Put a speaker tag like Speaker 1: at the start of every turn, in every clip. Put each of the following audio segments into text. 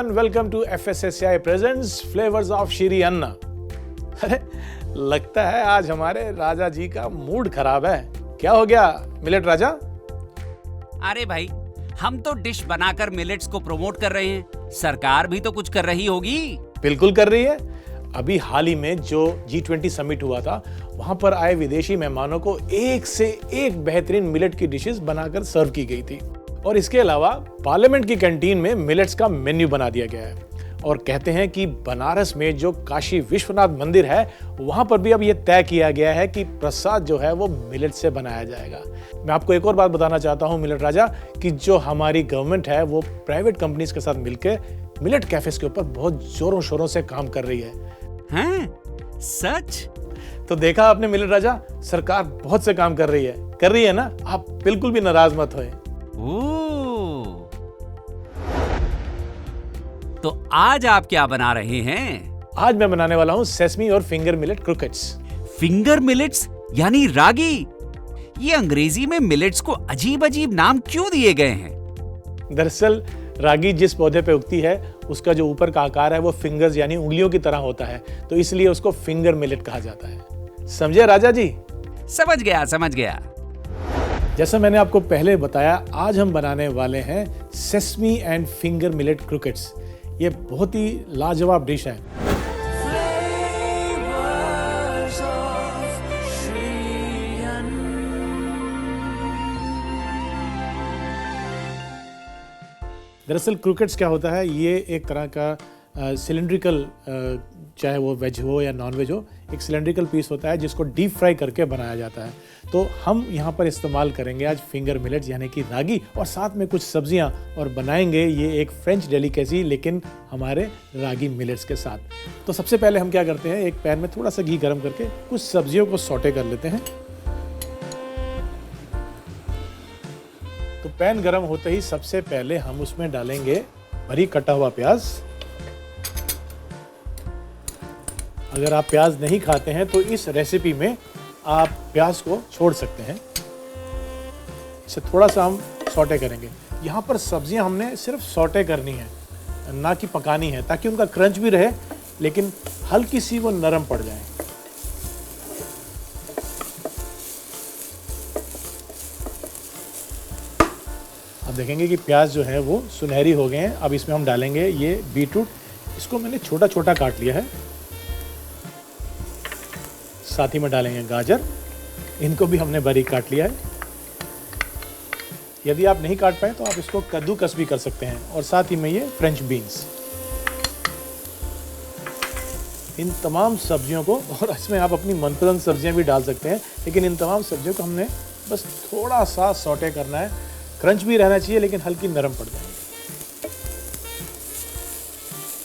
Speaker 1: everyone, welcome to FSSAI presents Flavors of Shri अन्ना। अरे लगता है आज हमारे राजा जी का मूड खराब है। क्या हो गया मिलेट राजा?
Speaker 2: अरे भाई, हम तो डिश बनाकर मिलेट्स को प्रमोट कर रहे हैं, सरकार भी तो कुछ कर रही होगी।
Speaker 1: बिल्कुल कर रही है। अभी हाल ही में जो G20 समिट हुआ था, वहां पर आए विदेशी मेहमानों को एक से एक बेहतरीन मिलेट की डिशेस बनाकर सर्व की गई थी। और इसके अलावा पार्लियामेंट की कैंटीन में मिलेट्स का मेन्यू बना दिया गया है। और कहते हैं कि बनारस में जो काशी विश्वनाथ मंदिर है, वहां पर भी अब यह तय किया गया है कि प्रसाद जो है वो मिलेट से बनाया जाएगा। मैं आपको एक और बात बताना चाहता हूं मिलेट राजा, कि जो हमारी गवर्नमेंट है वो प्राइवेट कंपनीज के साथ मिलकर मिलेट कैफेज के ऊपर बहुत जोरों शोरों से काम कर रही है।
Speaker 2: हैं? सच?
Speaker 1: तो देखा आपने मिलेट राजा, सरकार बहुत से काम कर रही है ना। आप बिल्कुल भी नाराज मत होए।
Speaker 2: तो आज आप क्या बना रहे हैं?
Speaker 1: आज मैं बनाने वाला हूं सेसमी और finger millet croquettes.
Speaker 2: Finger millets यानी रागी। ये अंग्रेजी में मिलेट्स को अजीब अजीब नाम क्यों दिए गए हैं?
Speaker 1: दरअसल रागी जिस पौधे पे उगती है, उसका जो ऊपर का आकार है वो फिंगर्स यानी उंगलियों की तरह होता है, तो इसलिए उसको फिंगर मिलेट कहा जाता है। समझे राजा जी?
Speaker 2: समझ गया।
Speaker 1: जैसा मैंने आपको पहले बताया, आज हम बनाने वाले हैं sesame and finger millet croquettes. ये बहुत ही लाजवाब डिश है। दरअसल क्रोकेट्स क्या होता है, ये एक तरह का सिलेंड्रिकल, चाहे वो वेज हो या नॉन वेज हो, एक सिलेंड्रिकल पीस होता है जिसको डीप फ्राई करके बनाया जाता है। तो हम यहाँ पर इस्तेमाल करेंगे आज फिंगर मिलेट्स यानी कि रागी, और साथ में कुछ सब्जियाँ, और बनाएंगे ये एक फ्रेंच डेलिकेसी लेकिन हमारे रागी मिलेट्स के साथ। तो सबसे पहले हम क्या करते हैं, एक पैन में थोड़ा सा घी गर्म करके कुछ सब्जियों को सौटे कर लेते हैं। तो पैन गर्म होते ही सबसे पहले हम उसमें डालेंगे बारीक कटा हुआ प्याज। अगर आप प्याज नहीं खाते हैं तो इस रेसिपी में आप प्याज को छोड़ सकते हैं। इसे थोड़ा सा हम सौटे करेंगे। यहाँ पर सब्जियां हमने सिर्फ सौटे करनी है, ना कि पकानी है, ताकि उनका क्रंच भी रहे लेकिन हल्की सी वो नरम पड़ जाए। अब देखेंगे कि प्याज जो है वो सुनहरी हो गए हैं। अब इसमें हम डालेंगे ये बीटरूट। इसको मैंने छोटा छोटा काट लिया है। साथ ही में डालेंगे गाजर, इनको भी हमने बारीक काट लिया है। यदि आप नहीं काट पाए तो आप इसको कद्दूकस भी कर सकते हैं। और साथ ही में ये फ्रेंच बीन्स। इन तमाम सब्जियों को, और इसमें आप अपनी मनपसंद सब्जियां भी डाल सकते हैं, लेकिन इन तमाम सब्जियों को हमने बस थोड़ा सा सौटे करना है। क्रंच भी रहना चाहिए लेकिन हल्की नरम पड़ जाएगी।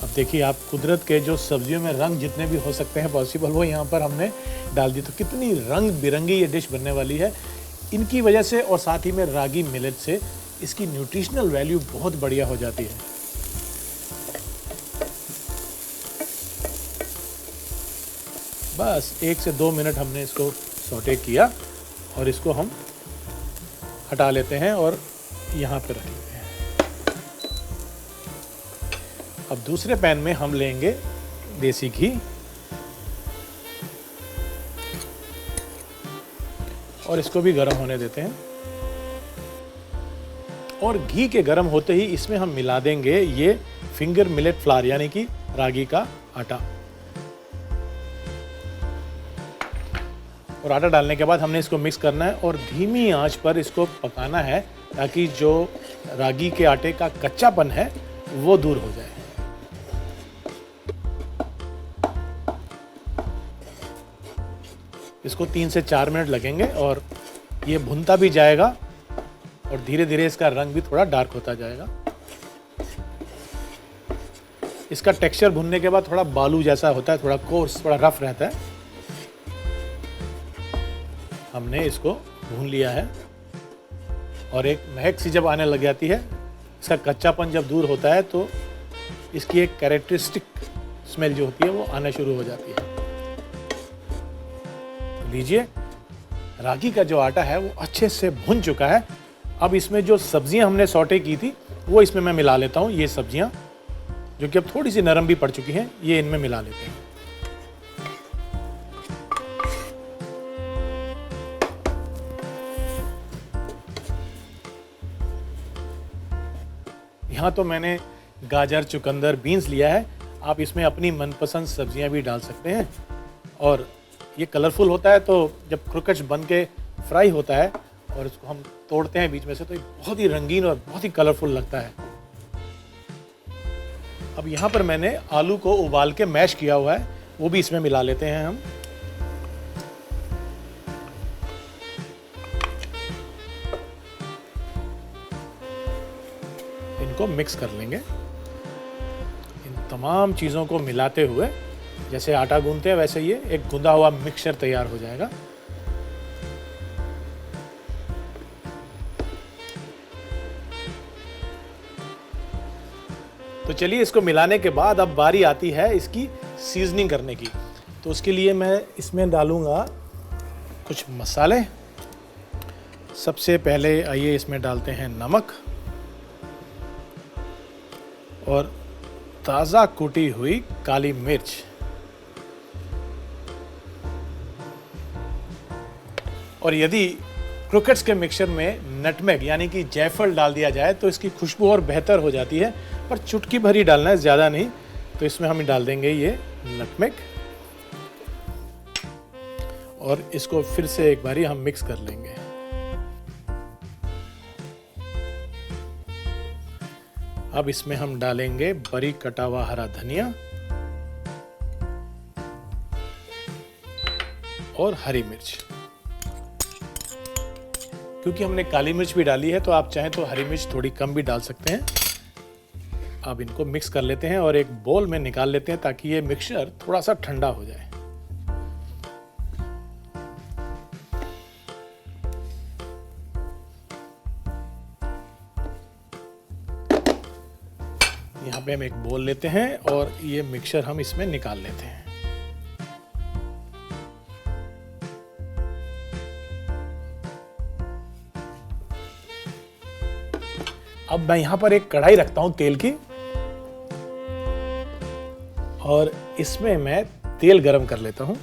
Speaker 1: अब देखिए, आप कुदरत के जो सब्जियों में रंग जितने भी हो सकते हैं पॉसिबल, वो यहाँ पर हमने डाल दी। तो कितनी रंग बिरंगी ये डिश बनने वाली है इनकी वजह से, और साथ ही में रागी मिलेट से इसकी न्यूट्रिशनल वैल्यू बहुत बढ़िया हो जाती है। बस 1 से 2 मिनट हमने इसको सौटे किया और इसको हम हटा लेते हैं और यहाँ पे रख लेते हैं। अब दूसरे पैन में हम लेंगे देसी घी, और इसको भी गर्म होने देते हैं। और घी के गर्म होते ही इसमें हम मिला देंगे ये फिंगर मिलेट फ्लावर यानी कि रागी का आटा। और आटा डालने के बाद हमने इसको मिक्स करना है और धीमी आंच पर इसको पकाना है, ताकि जो रागी के आटे का कच्चापन है वो दूर हो जाए। इसको 3 से 4 मिनट लगेंगे और ये भुनता भी जाएगा और धीरे धीरे इसका रंग भी थोड़ा डार्क होता जाएगा। इसका टेक्सचर भुनने के बाद थोड़ा बालू जैसा होता है, थोड़ा कोर्स, थोड़ा रफ रहता है। हमने इसको भून लिया है और एक महक सी जब आने लग जाती है, इसका कच्चापन जब दूर होता है, तो इसकी एक कैरेक्टरिस्टिक स्मेल जो होती है वो आना शुरू हो जाती है। लीजिए, रागी का जो आटा है वो अच्छे से भुन चुका है। अब इसमें जो सब्जियां हमने सौटे की थी वो इसमें मैं मिला लेता हूँ। ये सब्जियां जो कि अब थोड़ी सी नरम भी पड़ चुकी हैं, ये इनमें मिला लेते हैं। यहाँ तो मैंने गाजर, चुकंदर, बीन्स लिया है। आप इसमें अपनी मनपसंद सब्जियां भी डाल सकते हैं और ये कलरफुल होता है, तो जब क्रोकेट्स बन के फ्राई होता है और इसको हम तोड़ते हैं बीच में से, तो ये बहुत ही रंगीन और बहुत ही कलरफुल लगता है। अब यहाँ पर मैंने आलू को उबाल के मैश किया हुआ है, वो भी इसमें मिला लेते हैं हम। इनको मिक्स कर लेंगे। इन तमाम चीज़ों को मिलाते हुए, जैसे आटा गूंथते हैं वैसे ये एक गूंदा हुआ मिक्सचर तैयार हो जाएगा। तो चलिए, इसको मिलाने के बाद अब बारी आती है इसकी सीजनिंग करने की। तो उसके लिए मैं इसमें डालूंगा कुछ मसाले। सबसे पहले आइए इसमें डालते हैं नमक और ताज़ा कूटी हुई काली मिर्च। और यदि क्रोकेट्स के मिक्सचर में नटमेग यानी कि जायफल डाल दिया जाए तो इसकी खुशबू और बेहतर हो जाती है, पर चुटकी भर ही डालना है, ज़्यादा नहीं। तो इसमें हम डाल देंगे ये नटमेग और इसको फिर से एक बारी हम मिक्स कर लेंगे। अब इसमें हम डालेंगे बारीक कटा हुआ हरा धनिया और हरी मिर्च। क्योंकि हमने काली मिर्च भी डाली है तो आप चाहें तो हरी मिर्च थोड़ी कम भी डाल सकते हैं। अब इनको मिक्स कर लेते हैं और एक बोल में निकाल लेते हैं ताकि ये मिक्सचर थोड़ा सा ठंडा हो जाए। यहाँ पे हम एक बोल लेते हैं और ये मिक्सचर हम इसमें निकाल लेते हैं। अब मैं यहाँ पर एक कढ़ाई रखता हूँ तेल की और इसमें मैं तेल गरम कर लेता हूँ।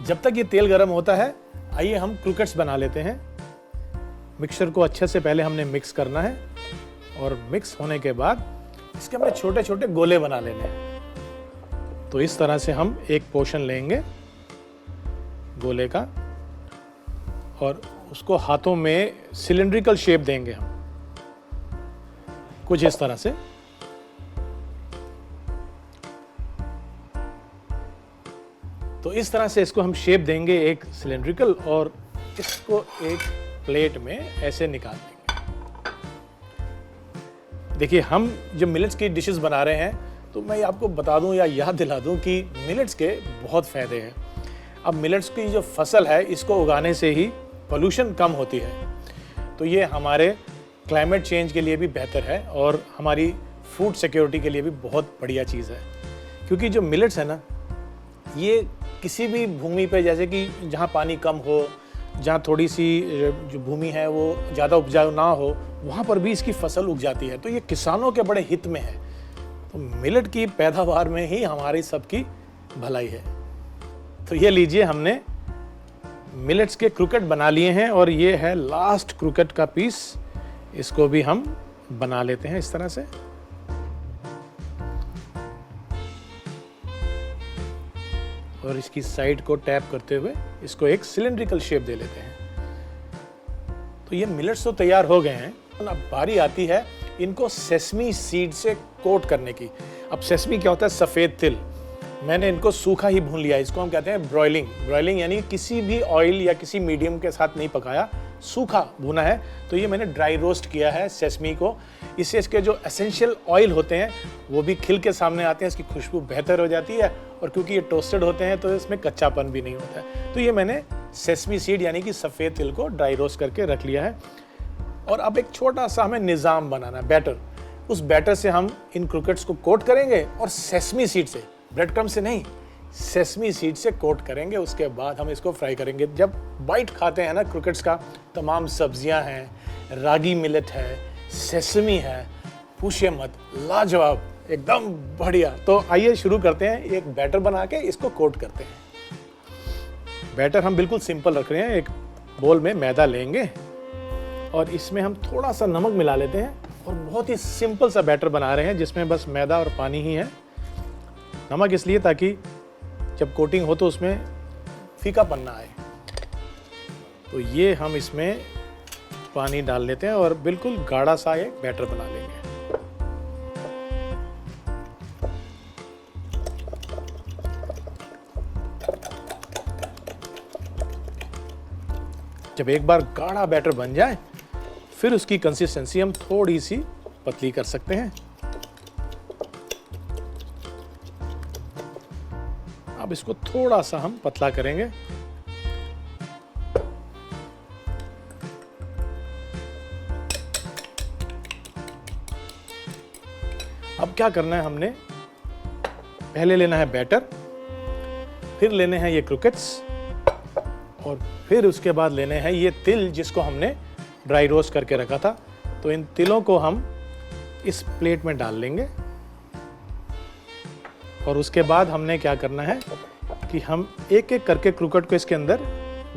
Speaker 1: जब तक ये तेल गरम होता है, आइए हम क्रोकेट्स बना लेते हैं। मिक्सचर को अच्छे से पहले हमने मिक्स करना है और मिक्स होने के बाद इसके हमने छोटे छोटे गोले बना लेने हैं। तो इस तरह से हम एक पोर्शन लेंगे गोले का और उसको हाथों में सिलिंड्रिकल शेप देंगे हम, कुछ इस तरह से। तो इस तरह से इसको हम शेप देंगे एक सिलिंड्रिकल और इसको एक प्लेट में ऐसे निकाल देंगे। देखिए, हम जो मिलेट्स की डिशेस बना रहे हैं, तो मैं आपको बता दूं या याद दिला दूं कि मिलेट्स के बहुत फायदे हैं। अब मिलेट्स की जो फसल है, इसको उगाने से ही पोल्यूशन कम होती है, तो ये हमारे क्लाइमेट चेंज के लिए भी बेहतर है और हमारी फूड सिक्योरिटी के लिए भी बहुत बढ़िया चीज़ है। क्योंकि जो मिलेट्स है ना, ये किसी भी भूमि पे, जैसे कि जहाँ पानी कम हो, जहाँ थोड़ी सी जो भूमि है वो ज़्यादा उपजाऊ ना हो, वहाँ पर भी इसकी फसल उग जाती है। तो ये किसानों के बड़े हित में है। तो मिलेट की पैदावार में ही हमारी सबकी भलाई है। तो ये लीजिए, हमने मिलेट्स के क्रोकेट बना लिए हैं और ये है लास्ट क्रोकेट का पीस। इसको भी हम बना लेते हैं इस तरह से। और इसकी साइड को टैप करते हुए इसको एक सिलिंड्रिकल शेप दे लेते हैं। तो ये मिलेट्स तो तैयार हो गए हैं। अब बारी आती है इनको सेसमी सीड से कोट करने की। अब सेसमी क्या होता है? सफ़ेद तिल। मैंने इनको सूखा ही भून लिया। इसको हम कहते हैं ब्रॉयलिंग। ब्रॉयलिंग यानी किसी भी ऑयल या किसी मीडियम के साथ नहीं पकाया, सूखा भुना है। तो ये मैंने ड्राई रोस्ट किया है सेसमी को। इससे इसके जो एसेंशियल ऑयल होते हैं वो भी खिल के सामने आते हैं, इसकी खुशबू बेहतर हो जाती है और क्योंकि ये टोस्टेड होते हैं तो इसमें कच्चापन भी नहीं होता है। तो ये मैंने सेसमी सीड यानी कि सफ़ेद तिल को ड्राई रोस्ट करके रख लिया है। और अब एक छोटा सा हमें निज़ाम बनाना है, बैटर। उस बैटर से हम इन क्रोकेट्स को कोट करेंगे और सेसमी सीड से, ब्रेड क्रम्ब से नहीं, सेसमी सीड से कोट करेंगे। उसके बाद हम इसको फ्राई करेंगे। जब बाइट खाते हैं ना क्रोकेट्स का, तमाम सब्जियां हैं, रागी मिलेट है, सेसमी है, पूछिए मत, लाजवाब, एकदम बढ़िया। तो आइए शुरू करते हैं, एक बैटर बना के इसको कोट करते हैं। बैटर हम बिल्कुल सिंपल रख रहे हैं। एक बोल में मैदा लेंगे और इसमें हम थोड़ा सा नमक मिला लेते हैं और बहुत ही सिंपल सा बैटर बना रहे हैं जिसमें बस मैदा और पानी ही है। नमक इसलिए ताकि जब कोटिंग हो तो उसमें फीकापन ना आए। तो ये हम इसमें पानी डाल लेते हैं और बिल्कुल गाढ़ा सा एक बैटर बना लेंगे। जब एक बार गाढ़ा बैटर बन जाए फिर उसकी कंसिस्टेंसी हम थोड़ी सी पतली कर सकते हैं। अब इसको थोड़ा सा हम पतला करेंगे। अब क्या करना है, हमने पहले लेना है बैटर, फिर लेने हैं ये क्रूकेट्स और फिर उसके बाद लेने हैं ये तिल जिसको हमने ड्राई रोस्ट करके रखा था। तो इन तिलों को हम इस प्लेट में डाल लेंगे और उसके बाद हमने क्या करना है कि हम एक एक करके क्रूकेट को इसके अंदर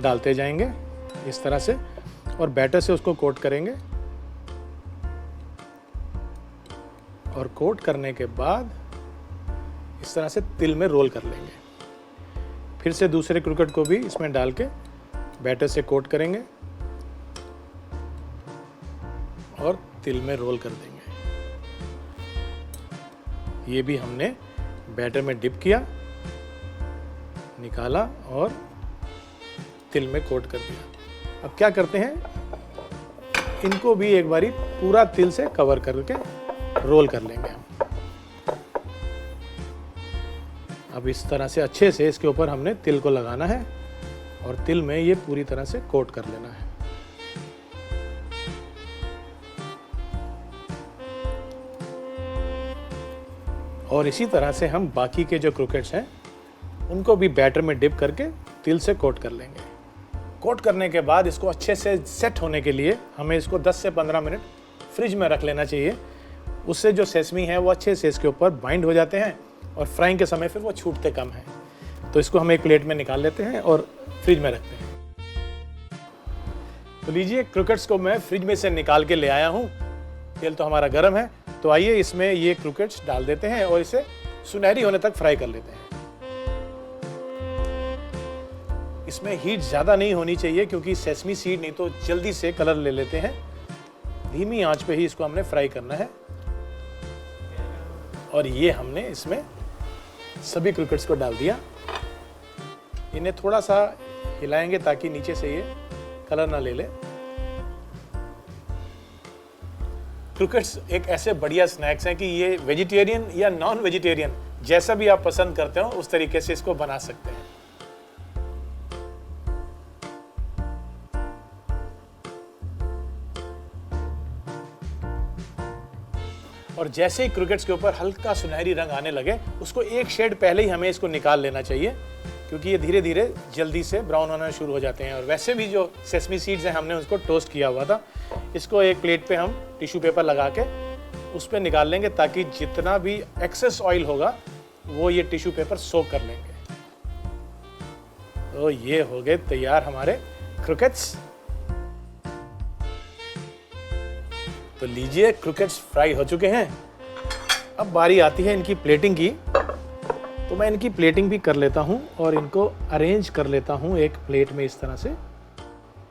Speaker 1: डालते जाएंगे इस तरह से और बैटर से उसको कोट करेंगे। और कोट करने के बाद इस तरह से तिल में रोल कर लेंगे। फिर से दूसरे क्रूकेट को भी इसमें डाल के बैटर से कोट करेंगे और तिल में रोल कर देंगे। ये भी हमने बैटर में डिप किया, निकाला और तिल में कोट कर दिया। अब क्या करते हैं, इनको भी एक बारी पूरा तिल से कवर करके रोल कर लेंगे हम। अब इस तरह से अच्छे से इसके ऊपर हमने तिल को लगाना है और तिल में ये पूरी तरह से कोट कर लेना है। और इसी तरह से हम बाकी के जो क्रूकेट्स हैं उनको भी बैटर में डिप करके तिल से कोट कर लेंगे। कोट करने के बाद इसको अच्छे से सेट होने के लिए हमें इसको 10 से 15 मिनट फ्रिज में रख लेना चाहिए। उससे जो सेसमी है वो अच्छे से इसके ऊपर बाइंड हो जाते हैं और फ्राइंग के समय फिर वो छूटते कम हैं। तो इसको हम एक प्लेट में निकाल लेते हैं और फ्रिज में रखते हैं। तो लीजिए, क्रूकेट्स को मैं फ्रिज में से निकाल के ले आया हूँ। तेल तो हमारा गर्म है, तो आइए इसमें ये क्रूकेट्स डाल देते हैं और इसे सुनहरी होने तक फ्राई कर लेते हैं। इसमें हीट ज़्यादा नहीं होनी चाहिए क्योंकि सेसमी सीड नहीं तो जल्दी से कलर ले लेते हैं। धीमी आंच पे ही इसको हमने फ्राई करना है। और ये हमने इसमें सभी क्रूकेट्स को डाल दिया। इन्हें थोड़ा सा हिलाएंगे ताकि नीचे से ये कलर ना ले ले। क्रूकेट्स एक ऐसे बढ़िया स्नैक्स हैं कि ये वेजिटेरियन या नॉन वेजिटेरियन जैसा भी आप पसंद करते हो उस तरीके से इसको बना सकते हैं। और जैसे ही क्रूकेट्स के ऊपर हल्का सुनहरी रंग आने लगे उसको एक शेड पहले ही हमें इसको निकाल लेना चाहिए क्योंकि ये धीरे धीरे जल्दी से ब्राउन होना शुरू हो जाते हैं। और वैसे भी जो सेसमी सीड्स हैं हमने उसको टोस्ट किया हुआ था। इसको एक प्लेट पे हम टिश्यू पेपर लगा के उस पर निकाल लेंगे ताकि जितना भी एक्सेस ऑयल होगा वो ये टिश्यू पेपर सोक कर लेंगे। तो ये हो गए तैयार हमारे क्रूकेट्स। तो लीजिए, क्रूकेट्स फ्राई हो चुके हैं। अब बारी आती है इनकी प्लेटिंग की। तो मैं इनकी प्लेटिंग भी कर लेता हूं और इनको अरेंज कर लेता हूं एक प्लेट में इस तरह से।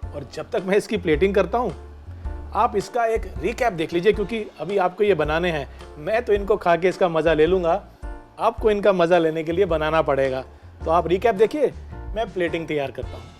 Speaker 1: और जब तक मैं इसकी प्लेटिंग करता हूं आप इसका एक रिकैप देख लीजिए क्योंकि अभी आपको ये बनाने हैं। मैं तो इनको खा के इसका मज़ा ले लूँगा, आपको इनका मज़ा लेने के लिए बनाना पड़ेगा। तो आप रिकैप देखिए, मैं प्लेटिंग तैयार करता हूँ।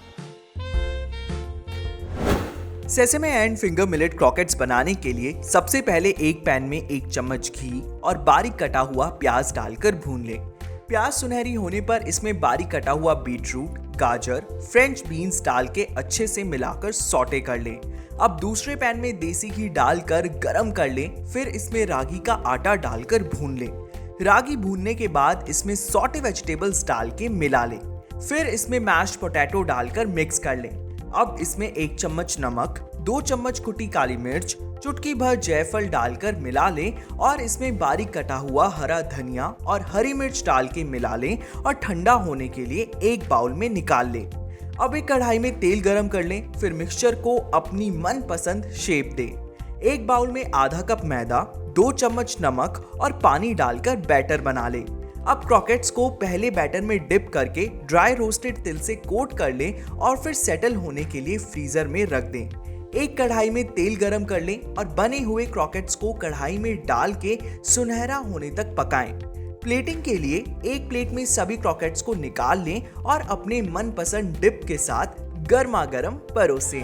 Speaker 3: सेसेमे एंड फिंगर मिलेट क्रॉकेट्स बनाने के लिए सबसे पहले एक पैन में 1 चम्मच घी और बारीक कटा हुआ प्याज डालकर भून लें। प्याज सुनहरी होने पर इसमें बारीक कटा हुआ बीटरूट, गाजर, फ्रेंच बीन्स डाल के अच्छे से मिलाकर सौटे कर लें। अब दूसरे पैन में देसी घी डालकर गरम कर लें, फिर इसमें रागी का आटा डालकर भून लें। रागी भूनने के बाद इसमें सौटे वेजिटेबल्स डाल के मिला लें, फिर इसमें मैश्ड पोटैटो डालकर मिक्स कर लें। अब इसमें 1 चम्मच नमक, 2 चम्मच कुटी काली मिर्च, चुटकी भर जायफल डालकर मिला लें और इसमें बारीक कटा हुआ हरा धनिया और हरी मिर्च डाल के मिला लें और ठंडा होने के लिए एक बाउल में निकाल लें। अब एक कढ़ाई में तेल गरम कर लें, फिर मिक्सचर को अपनी मनपसंद शेप दें। एक बाउल में आधा कप मैदा, 2 चम्मच नमक और पानी डालकर बैटर बना लें। अब क्रॉकेट्स को पहले बैटर में डिप करके ड्राई रोस्टेड तिल से कोट कर लें और फिर सेटल होने के लिए फ्रीजर में रख दें। एक कढ़ाई में तेल गरम कर लें और बने हुए क्रॉकेट्स को कढ़ाई में डाल के सुनहरा होने तक पकाएं। प्लेटिंग के लिए एक प्लेट में सभी क्रॉकेट्स को निकाल लें और अपने मनपसंद डिप के साथ गर्मा गर्म परोसें।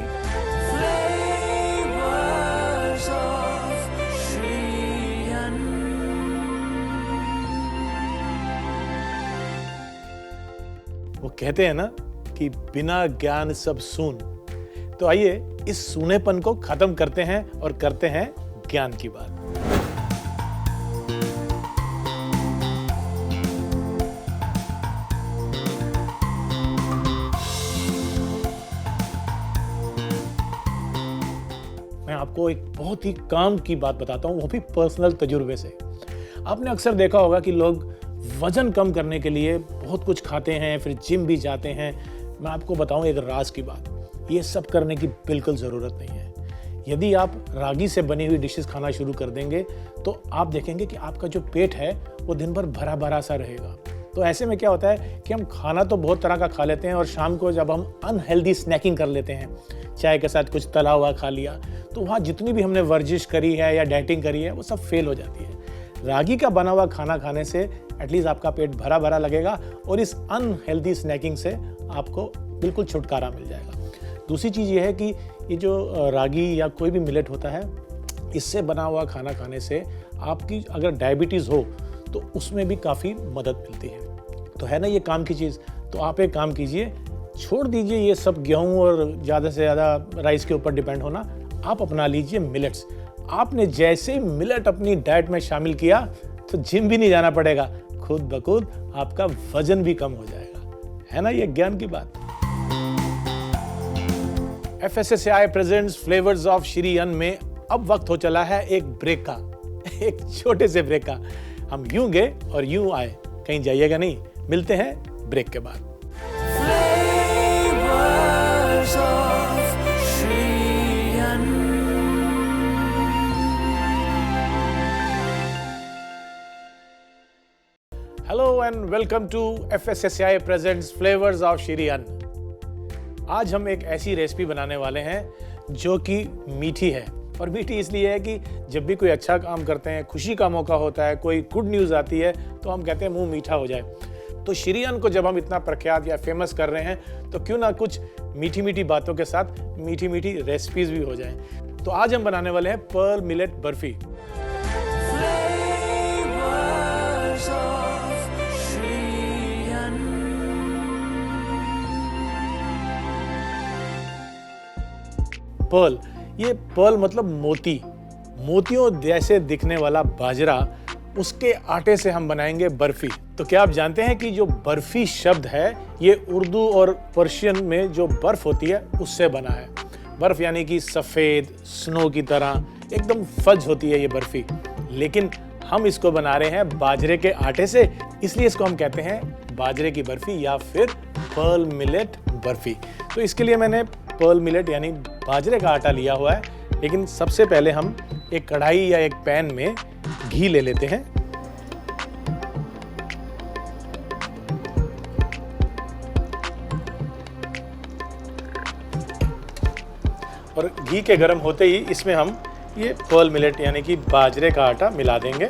Speaker 1: वो कहते हैं ना कि बिना ज्ञान सब सून। तो आइए इस सूनेपन को खत्म करते हैं और करते हैं ज्ञान की बात। मैं आपको एक बहुत ही काम की बात बताता हूं, वो भी पर्सनल तजुर्बे से। आपने अक्सर देखा होगा कि लोग वजन कम करने के लिए बहुत कुछ खाते हैं, फिर जिम भी जाते हैं। मैं आपको बताऊं एक राज की बात, ये सब करने की बिल्कुल ज़रूरत नहीं है। यदि आप रागी से बनी हुई डिशेस खाना शुरू कर देंगे तो आप देखेंगे कि आपका जो पेट है वो दिन भर भरा भरा सा रहेगा। तो ऐसे में क्या होता है कि हम खाना तो बहुत तरह का खा लेते हैं और शाम को जब हम अनहेल्दी स्नैकिंग कर लेते हैं, चाय के साथ कुछ तला हुआ खा लिया, तो वहाँ जितनी भी हमने वर्जिश करी है या डाइटिंग करी है वो सब फेल हो जाती है। रागी का बना हुआ खाना खाने से एटलीस्ट आपका पेट भरा भरा लगेगा और इस अनहेल्दी स्नैकिंग से आपको बिल्कुल छुटकारा मिल जाएगा। दूसरी चीज़ ये है कि ये जो रागी या कोई भी मिलेट होता है, इससे बना हुआ खाना खाने से आपकी अगर डायबिटीज़ हो तो उसमें भी काफ़ी मदद मिलती है। तो है ना ये काम की चीज़। तो आप एक काम कीजिए, छोड़ दीजिए ये सब गेहूँ और ज़्यादा से ज़्यादा राइस के ऊपर डिपेंड होना। आप अपना लीजिए मिलेट्स। आपने जैसे ही मिलेट अपनी डाइट में शामिल किया तो जिम भी नहीं जाना पड़ेगा, खुद ब खुद आपका वजन भी कम हो जाएगा। है ना ये ज्ञान की बात। FSSAI presents flavours of Shri अन्न में अब वक्त हो चला है एक ब्रेक का, एक छोटे से ब्रेक का। हम यूं गए और यूं आए, कहीं जाइएगा नहीं। मिलते हैं ब्रेक के बाद। Hello and welcome to FSSAI presents flavours of Shri Anna. आज हम एक ऐसी रेसिपी बनाने वाले हैं जो कि मीठी है। और मीठी इसलिए है कि जब भी कोई अच्छा काम करते हैं, खुशी का मौका होता है, कोई गुड न्यूज़ आती है, तो हम कहते हैं मुंह मीठा हो जाए। तो श्री अन्न को जब हम इतना प्रख्यात या फेमस कर रहे हैं तो क्यों ना कुछ मीठी मीठी बातों के साथ मीठी मीठी रेसिपीज भी हो जाएं। तो आज हम बनाने वाले हैं पर्ल मिलेट बर्फी। पर्ल, ये पर्ल मतलब मोती, मोतियों जैसे दिखने वाला बाजरा, उसके आटे से हम बनाएंगे बर्फी। तो क्या आप जानते हैं कि जो बर्फी शब्द है ये उर्दू और पर्शियन में जो बर्फ होती है उससे बना है। बर्फ यानी कि सफ़ेद स्नो की तरह एकदम फज होती है ये बर्फी, लेकिन हम इसको बना रहे हैं बाजरे के आटे से, इसलिए इसको हम कहते हैं बाजरे की बर्फी या फिर पर्ल मिलेट बर्फी। तो इसके लिए मैंने पर्ल मिलेट यानी बाजरे का आटा लिया हुआ है। लेकिन सबसे पहले हम एक कढ़ाई या एक पैन में घी ले लेते हैं। और घी के गर्म होते ही इसमें हम ये पर्ल मिलेट यानी कि बाजरे का आटा मिला देंगे।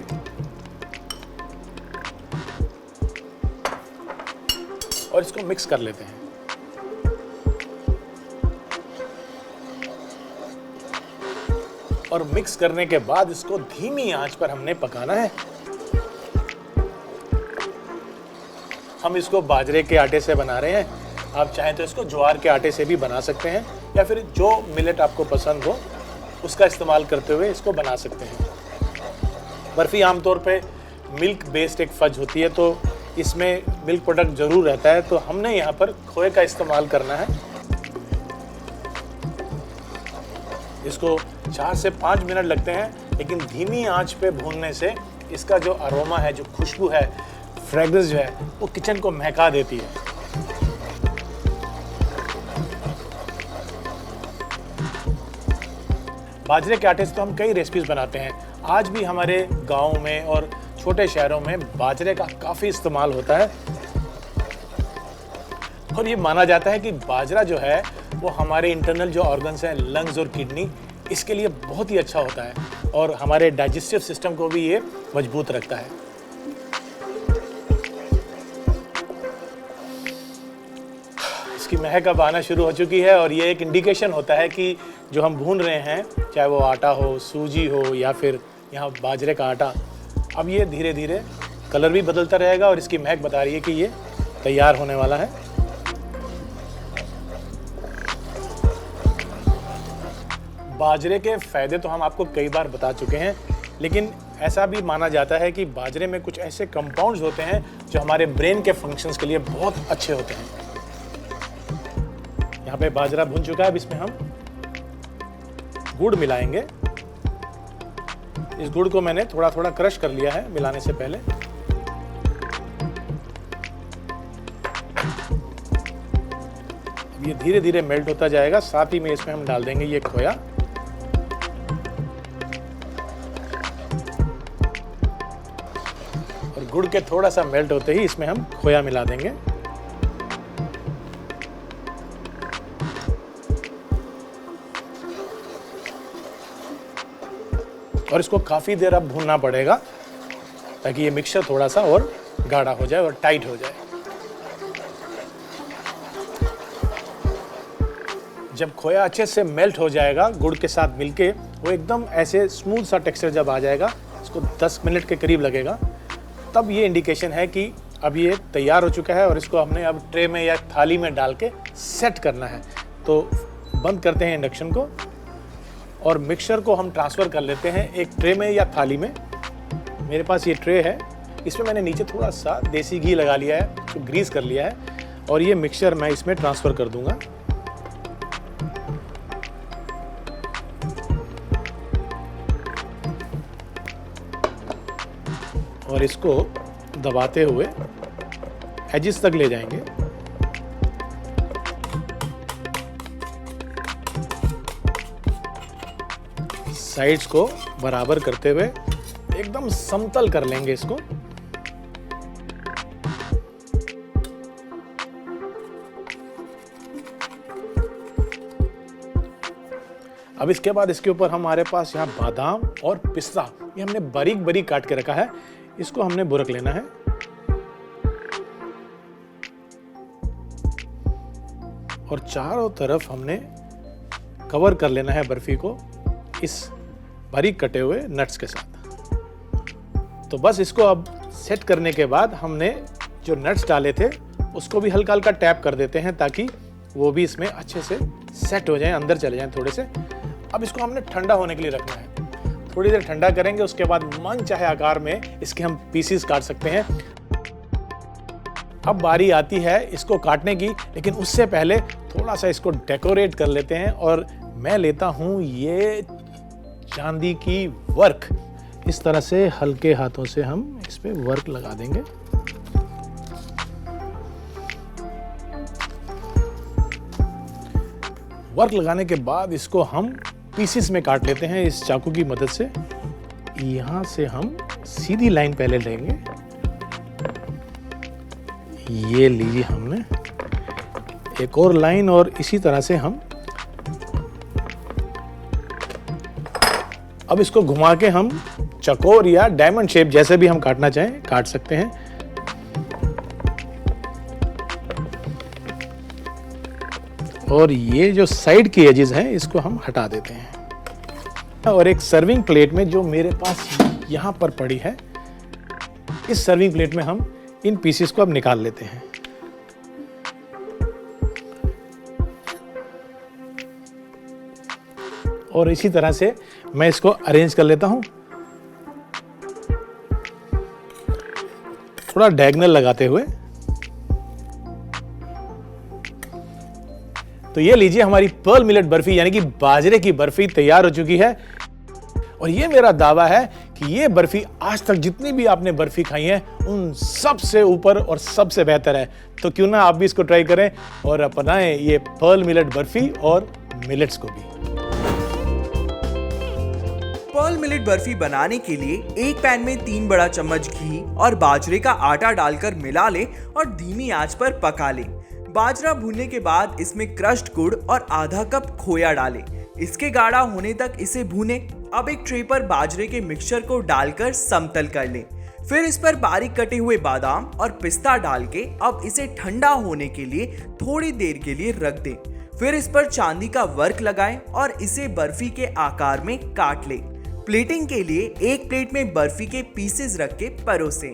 Speaker 1: और इसको मिक्स कर लेते हैं। और मिक्स करने के बाद इसको धीमी आंच पर हमने पकाना है। हम इसको बाजरे के आटे से बना रहे हैं। आप चाहें तो इसको ज्वार के आटे से भी बना सकते हैं या फिर जो मिलेट आपको पसंद हो उसका इस्तेमाल करते हुए इसको बना सकते हैं। बर्फ़ी आमतौर पे मिल्क बेस्ड एक फज होती है, तो इसमें मिल्क प्रोडक्ट ज़रूर रहता है, तो हमने यहाँ पर खोए का इस्तेमाल करना है। इसको 4 से 5 मिनट लगते हैं, लेकिन धीमी आंच पे भूनने से इसका जो अरोमा है, जो खुशबू है, फ्रेग्रेंस जो है, वो किचन को महका देती है। बाजरे के आटे से तो हम कई रेसिपीज बनाते हैं। आज भी हमारे गाँव में और छोटे शहरों में बाजरे का काफ़ी इस्तेमाल होता है और ये माना जाता है कि बाजरा जो है वो हमारे इंटरनल जो ऑर्गन्स हैं, लंग्स और किडनी, इसके लिए बहुत ही अच्छा होता है और हमारे डाइजेस्टिव सिस्टम को भी ये मजबूत रखता है। इसकी महक अब आना शुरू हो चुकी है और ये एक इंडिकेशन होता है कि जो हम भून रहे हैं, चाहे वो आटा हो, सूजी हो या फिर यहाँ बाजरे का आटा, अब ये धीरे धीरे कलर भी बदलता रहेगा और इसकी महक बता रही है कि ये तैयार होने वाला है। बाजरे के फ़ायदे तो हम आपको कई बार बता चुके हैं, लेकिन ऐसा भी माना जाता है कि बाजरे में कुछ ऐसे कंपाउंड्स होते हैं जो हमारे ब्रेन के फंक्शंस के लिए बहुत अच्छे होते हैं। यहाँ पे बाजरा भुन चुका है, अब इसमें हम गुड़ मिलाएंगे। इस गुड़ को मैंने थोड़ा थोड़ा क्रश कर लिया है मिलाने से पहले। ये धीरे धीरे मेल्ट होता जाएगा, साथ ही में इसमें हम डाल देंगे ये खोया। और गुड़ के थोड़ा सा मेल्ट होते ही इसमें हम खोया मिला देंगे। और इसको काफ़ी देर अब भूनना पड़ेगा ताकि ये मिक्सचर थोड़ा सा और गाढ़ा हो जाए और टाइट हो जाए। जब खोया अच्छे से मेल्ट हो जाएगा गुड़ के साथ मिलके, वो एकदम ऐसे स्मूथ सा टेक्सचर जब आ जाएगा, इसको 10 मिनट के करीब लगेगा, तब ये इंडिकेशन है कि अब ये तैयार हो चुका है और इसको हमने अब ट्रे में या थाली में डाल के सेट करना है। तो बंद करते हैं इंडक्शन को और मिक्सचर को हम ट्रांसफ़र कर लेते हैं एक ट्रे में या थाली में। मेरे पास ये ट्रे है, इसमें मैंने नीचे थोड़ा सा देसी घी लगा लिया है, तो ग्रीस कर लिया है और ये मिक्सचर मैं इसमें ट्रांसफ़र कर दूंगा। और इसको दबाते हुए एजिस तक ले जाएंगे। साइड्स को बराबर करते हुए एकदम समतल कर लेंगे इसको। अब इसके बाद इसके ऊपर हमारे पास यहाँ बादाम और पिस्ता, ये हमने बारीक बारीक काट के रखा है, इसको हमने बुरक लेना है। और चारों तरफ हमने कवर कर लेना है बर्फी को इस बारीक कटे हुए नट्स के साथ। तो बस इसको अब सेट करने के बाद हमने जो नट्स डाले थे उसको भी हल्का हल्का टैप कर देते हैं ताकि वो भी इसमें अच्छे से सेट हो जाए, अंदर चले जाएं थोड़े से। अब इसको हमने ठंडा होने के लिए रखना है, थोड़ी देर ठंडा करेंगे, उसके बाद मन चाहे आकार में इसके हम पीसीस काट सकते हैं। अब बारी आती है इसको काटने की, लेकिन उससे पहले थोड़ा सा इसको डेकोरेट कर लेते हैं और मैं लेता हूँ ये चांदी की वर्क। इस तरह से हल्के हाथों से हम इस पे वर्क लगा देंगे। वर्क लगाने के बाद इसको हम पीसेस में काट लेते हैं इस चाकू की मदद से। यहाँ से हम सीधी लाइन पहले लेंगे, ये लीजिए हमने एक और लाइन, और इसी तरह से हम अब इसको घुमा के हम चकोर या डायमंड शेप जैसे भी हम काटना चाहें काट सकते हैं। और ये जो साइड की एजेस हैं इसको हम हटा देते हैं। और एक सर्विंग प्लेट में जो मेरे पास यहाँ पर पड़ी है, इस सर्विंग प्लेट में हम इन पीसेस को अब निकाल लेते हैं। और इसी तरह से मैं इसको अरेंज कर लेता हूं, थोड़ा डायगोनल लगाते हुए। तो ये लीजिए, हमारी पर्ल मिलेट बर्फी यानी कि बाजरे की बर्फी तैयार हो चुकी है। और ये मेरा दावा है कि ये बर्फी आज तक जितनी भी आपने बर्फी खाई है उन सबसे ऊपर और सबसे बेहतर है। तो क्यों ना आप भी इसको ट्राई करें और अपनाएं ये पर्ल मिलेट बर्फी और मिलेट्स को भी।
Speaker 3: पर्ल मिलेट बर्फी बनाने के लिए एक पैन में 3 बड़ा चम्मच घी और बाजरे का आटा डालकर मिला ले और धीमी आंच पर पका ले। बाजरा भूनने के बाद इसमें क्रश्ड गुड़ और आधा कप खोया डालें। इसके गाढ़ा होने तक इसे भूनें। अब एक ट्रे पर बाजरे के मिक्सचर को डालकर समतल कर लें। फिर इस पर बारीक कटे हुए बादाम और पिस्ता डाल के अब इसे ठंडा होने के लिए थोड़ी देर के लिए रख दें। फिर इस पर चांदी का वर्क लगाएं और इसे बर्फी के आकार में काट लें। प्लेटिंग के लिए एक प्लेट में बर्फी के पीसेस रख के परोसें।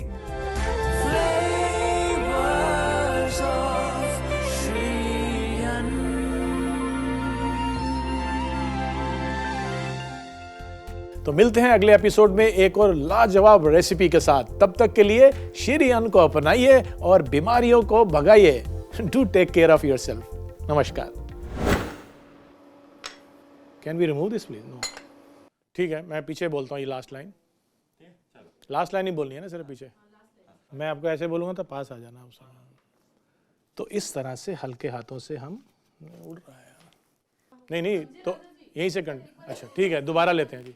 Speaker 1: तो मिलते हैं अगले एपिसोड में एक और लाजवाब रेसिपी के साथ। तब तक के लिए श्री अन्न को अपनाइए और बीमारियों को भगाइए। Do take care of yourself. नमस्कार। Can we remove this please? No. ठीक है, मैं पीछे बोलता हूँ ये लास्ट लाइन। लास्ट लाइन ही बोलनी है ना सिर्फ पीछे। मैं आपको ऐसे बोलूंगा तो पास आ जाना उस समय। तो इस तरह से हल्के हाथों से हम उड़ रहा है। नहीं तो यहीं से अच्छा ठीक है, दोबारा लेते हैं जी।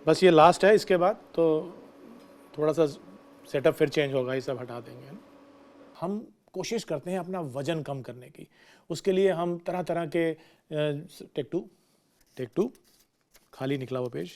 Speaker 1: बस ये लास्ट है, इसके बाद तो थोड़ा सा सेटअप फिर चेंज होगा, ये सब हटा देंगे। हम कोशिश करते हैं अपना वजन कम करने की। उसके लिए हम तरह तरह के टेक टू खाली निकला हुआ पेज।